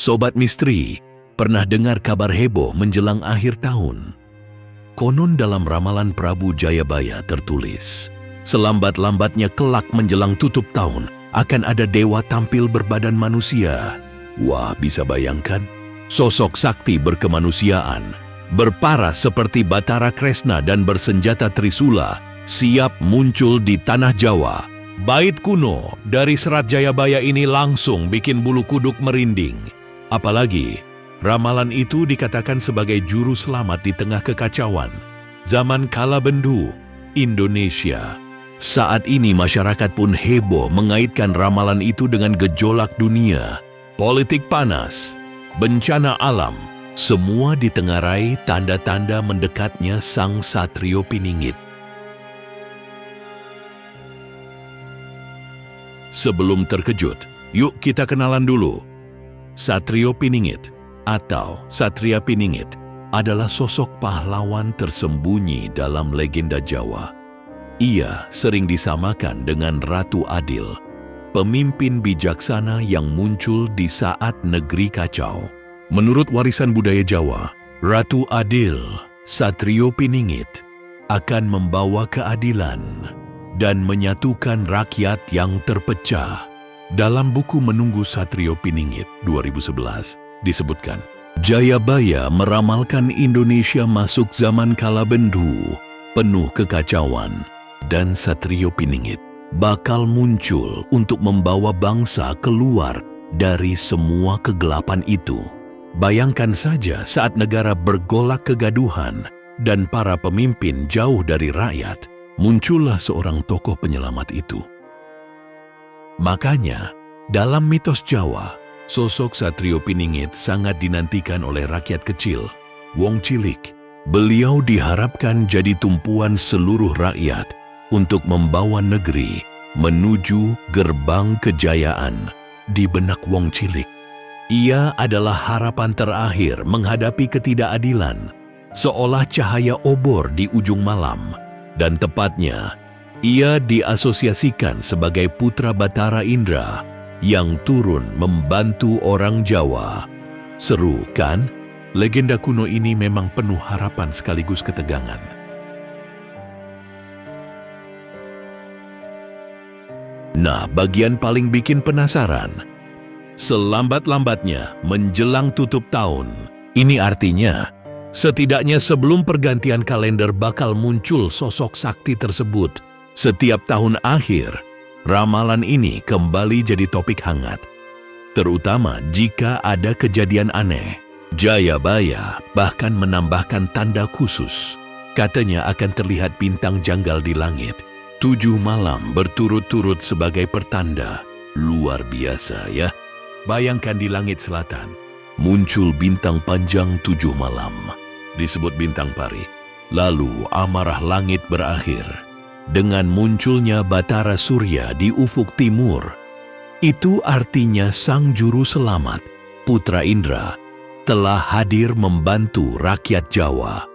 Sobat Misteri, pernah dengar kabar heboh menjelang akhir tahun? Konon dalam ramalan Prabu Jayabaya tertulis, selambat-lambatnya kelak menjelang tutup tahun, akan ada dewa tampil berbadan manusia. Wah, bisa bayangkan? Sosok sakti berkemanusiaan, berparas seperti Batara Kresna dan bersenjata Trisula, siap muncul di tanah Jawa. Bait kuno dari Serat Jayabaya ini langsung bikin bulu kuduk merinding. Apalagi, ramalan itu dikatakan sebagai juru selamat di tengah kekacauan. Zaman kala bendu, Indonesia. Saat ini masyarakat pun heboh mengaitkan ramalan itu dengan gejolak dunia, politik panas, bencana alam. Semua ditengarai tanda-tanda mendekatnya sang Satrio Piningit. Sebelum terkejut, yuk kita kenalan dulu. Satrio Piningit atau Satria Piningit adalah sosok pahlawan tersembunyi dalam legenda Jawa. Ia sering disamakan dengan Ratu Adil, pemimpin bijaksana yang muncul di saat negeri kacau. Menurut warisan budaya Jawa, Ratu Adil, Satrio Piningit, akan membawa keadilan dan menyatukan rakyat yang terpecah. Dalam buku Menunggu Satrio Piningit 2011 disebutkan, Jayabaya meramalkan Indonesia masuk zaman kala bendu, penuh kekacauan, dan Satrio Piningit bakal muncul untuk membawa bangsa keluar dari semua kegelapan itu. Bayangkan saja saat negara bergolak kegaduhan dan para pemimpin jauh dari rakyat, muncullah seorang tokoh penyelamat itu. Makanya, dalam mitos Jawa, sosok Satrio Piningit sangat dinantikan oleh rakyat kecil, wong cilik. Beliau diharapkan jadi tumpuan seluruh rakyat untuk membawa negeri menuju gerbang kejayaan di benak wong cilik. Ia adalah harapan terakhir menghadapi ketidakadilan, seolah cahaya obor di ujung malam. Dan tepatnya, ia diasosiasikan sebagai putra Batara Indra yang turun membantu orang Jawa. Seru kan? Legenda kuno ini memang penuh harapan sekaligus ketegangan. Nah, bagian paling bikin penasaran, selambat-lambatnya menjelang tutup tahun. Ini artinya, setidaknya sebelum pergantian kalender bakal muncul sosok sakti tersebut. Setiap tahun akhir, ramalan ini kembali jadi topik hangat. Terutama jika ada kejadian aneh. Jayabaya bahkan menambahkan tanda khusus. Katanya akan terlihat bintang janggal di langit. 7 malam berturut-turut sebagai pertanda. Luar biasa ya. Bayangkan di langit selatan, muncul bintang panjang 7 malam. Disebut bintang pari. Lalu amarah langit berakhir dengan munculnya Batara Surya di ufuk timur. Itu artinya sang juru selamat, Putra Indra, telah hadir membantu rakyat Jawa.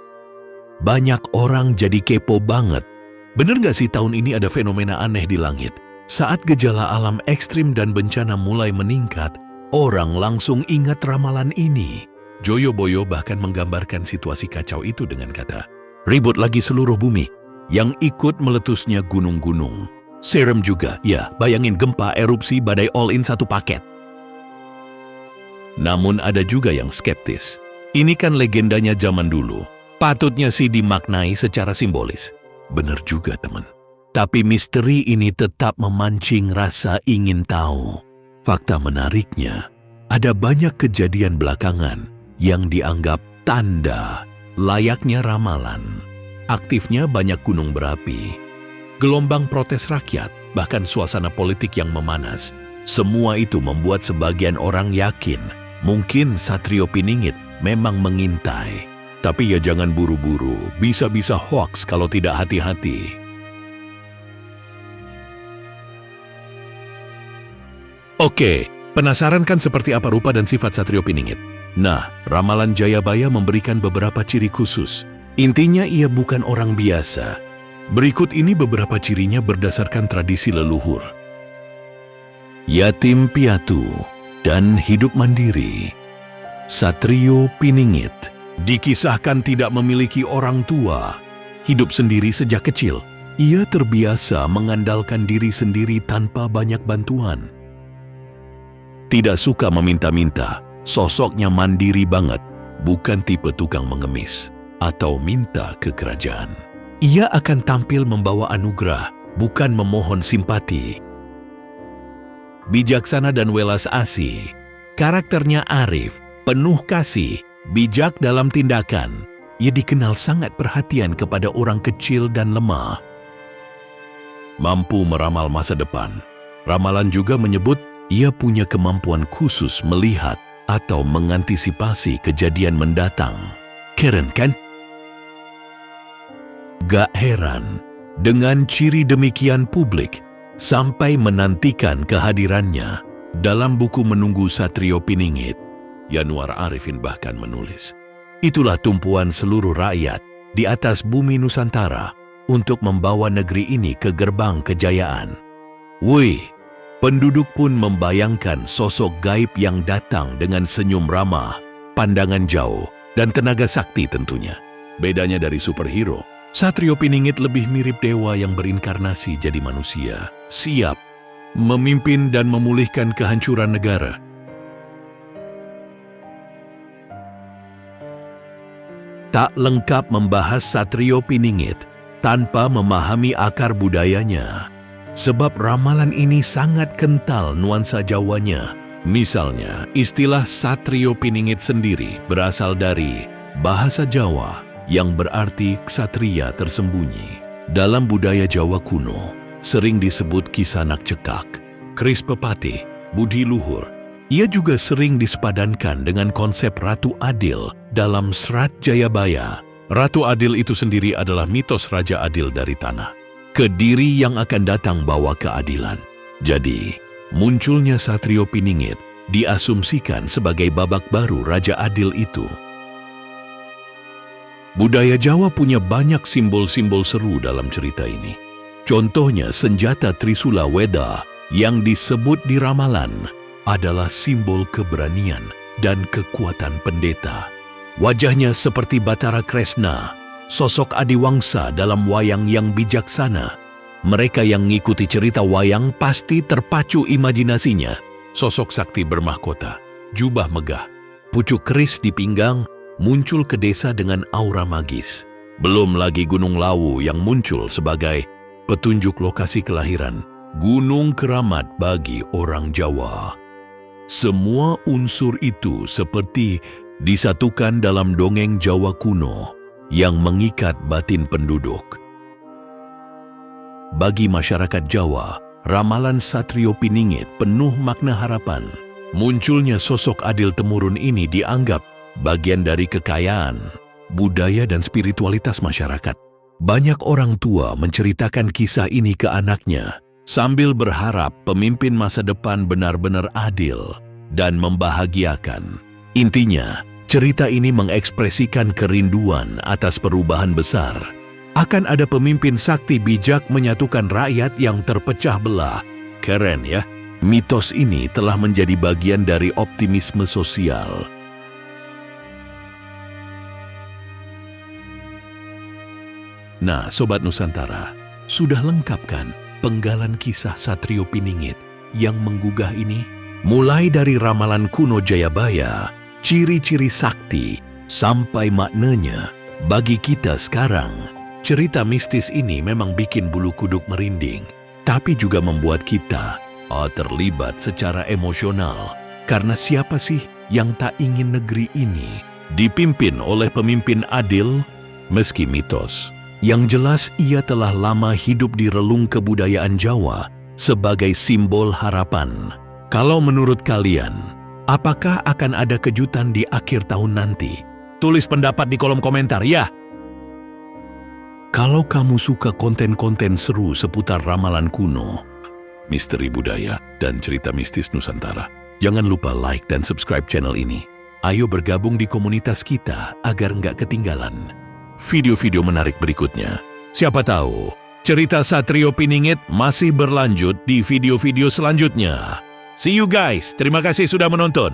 Banyak orang jadi kepo banget. Bener gak sih tahun ini ada fenomena aneh di langit? Saat gejala alam ekstrim dan bencana mulai meningkat, orang langsung ingat ramalan ini. Joyoboyo bahkan menggambarkan situasi kacau itu dengan kata, ribut lagi seluruh bumi. Yang ikut meletusnya gunung-gunung. Serem juga, ya, bayangin gempa, erupsi, badai all in satu paket. Namun ada juga yang skeptis. Ini kan legendanya zaman dulu. Patutnya sih dimaknai secara simbolis. Bener juga teman. Tapi misteri ini tetap memancing rasa ingin tahu. Fakta menariknya, ada banyak kejadian belakangan yang dianggap tanda layaknya ramalan. Aktifnya banyak gunung berapi, gelombang protes rakyat, bahkan suasana politik yang memanas. Semua itu membuat sebagian orang yakin mungkin Satrio Piningit memang mengintai. Tapi ya jangan buru-buru, bisa-bisa hoaks kalau tidak hati-hati. Oke, penasaran kan seperti apa rupa dan sifat Satrio Piningit? Nah, ramalan Jayabaya memberikan beberapa ciri khusus. Intinya ia bukan orang biasa. Berikut ini beberapa cirinya berdasarkan tradisi leluhur. Yatim piatu dan hidup mandiri. Satrio Piningit dikisahkan tidak memiliki orang tua, hidup sendiri sejak kecil. Ia terbiasa mengandalkan diri sendiri tanpa banyak bantuan. Tidak suka meminta-minta, sosoknya mandiri banget, bukan tipe tukang mengemis atau minta ke kerajaan. Ia akan tampil membawa anugerah, bukan memohon simpati. Bijaksana dan welas asih, karakternya arif, penuh kasih, bijak dalam tindakan. Ia dikenal sangat perhatian kepada orang kecil dan lemah. Mampu meramal masa depan. Ramalan juga menyebut ia punya kemampuan khusus melihat atau mengantisipasi kejadian mendatang. Keren kan? Gak heran, dengan ciri demikian publik sampai menantikan kehadirannya. Dalam buku Menunggu Satrio Piningit, Yanuar Arifin bahkan menulis, itulah tumpuan seluruh rakyat di atas bumi Nusantara untuk membawa negeri ini ke gerbang kejayaan. Wih, penduduk pun membayangkan sosok gaib yang datang dengan senyum ramah, pandangan jauh, dan tenaga sakti tentunya. Bedanya dari superhero, Satrio Piningit lebih mirip dewa yang berinkarnasi jadi manusia, siap memimpin dan memulihkan kehancuran negara. Tak lengkap membahas Satrio Piningit tanpa memahami akar budayanya, sebab ramalan ini sangat kental nuansa Jawanya. Misalnya, istilah Satrio Piningit sendiri berasal dari bahasa Jawa yang berarti ksatria tersembunyi. Dalam budaya Jawa kuno, sering disebut Kisanak Cekak, Keris Pepatih, Budi Luhur. Ia juga sering disepadankan dengan konsep Ratu Adil dalam Serat Jayabaya. Ratu Adil itu sendiri adalah mitos Raja Adil dari tanah. Kediri yang akan datang bawa keadilan. Jadi, munculnya Satrio Piningit diasumsikan sebagai babak baru Raja Adil itu. Budaya Jawa punya banyak simbol-simbol seru dalam cerita ini. Contohnya senjata Trisula Weda yang disebut di ramalan adalah simbol keberanian dan kekuatan pendeta. Wajahnya seperti Batara Kresna, sosok adiwangsa dalam wayang yang bijaksana. Mereka yang mengikuti cerita wayang pasti terpacu imajinasinya. Sosok sakti bermahkota, jubah megah, pucuk keris di pinggang, muncul ke desa dengan aura magis. Belum lagi Gunung Lawu yang muncul sebagai petunjuk lokasi kelahiran, gunung keramat bagi orang Jawa. Semua unsur itu seperti disatukan dalam dongeng Jawa kuno yang mengikat batin penduduk. Bagi masyarakat Jawa, ramalan Satrio Piningit penuh makna harapan. Munculnya sosok adil temurun ini dianggap bagian dari kekayaan, budaya dan spiritualitas masyarakat. Banyak orang tua menceritakan kisah ini ke anaknya sambil berharap pemimpin masa depan benar-benar adil dan membahagiakan. Intinya, cerita ini mengekspresikan kerinduan atas perubahan besar. Akan ada pemimpin sakti bijak menyatukan rakyat yang terpecah belah. Keren ya? Mitos ini telah menjadi bagian dari optimisme sosial. Nah, Sobat Nusantara, sudah lengkap kan penggalan kisah Satrio Piningit yang menggugah ini? Mulai dari ramalan kuno Jayabaya, ciri-ciri sakti, sampai maknanya. Bagi kita sekarang, cerita mistis ini memang bikin bulu kuduk merinding, tapi juga membuat kita terlibat secara emosional. Karena siapa sih yang tak ingin negeri ini dipimpin oleh pemimpin adil? Meski mitos, yang jelas ia telah lama hidup di relung kebudayaan Jawa sebagai simbol harapan. Kalau menurut kalian, apakah akan ada kejutan di akhir tahun nanti? Tulis pendapat di kolom komentar ya! Kalau kamu suka konten-konten seru seputar ramalan kuno, misteri budaya, dan cerita mistis Nusantara, jangan lupa like dan subscribe channel ini. Ayo bergabung di komunitas kita agar nggak ketinggalan video-video menarik berikutnya. Siapa tahu, cerita Satrio Piningit masih berlanjut di video-video selanjutnya. See you guys, terima kasih sudah menonton.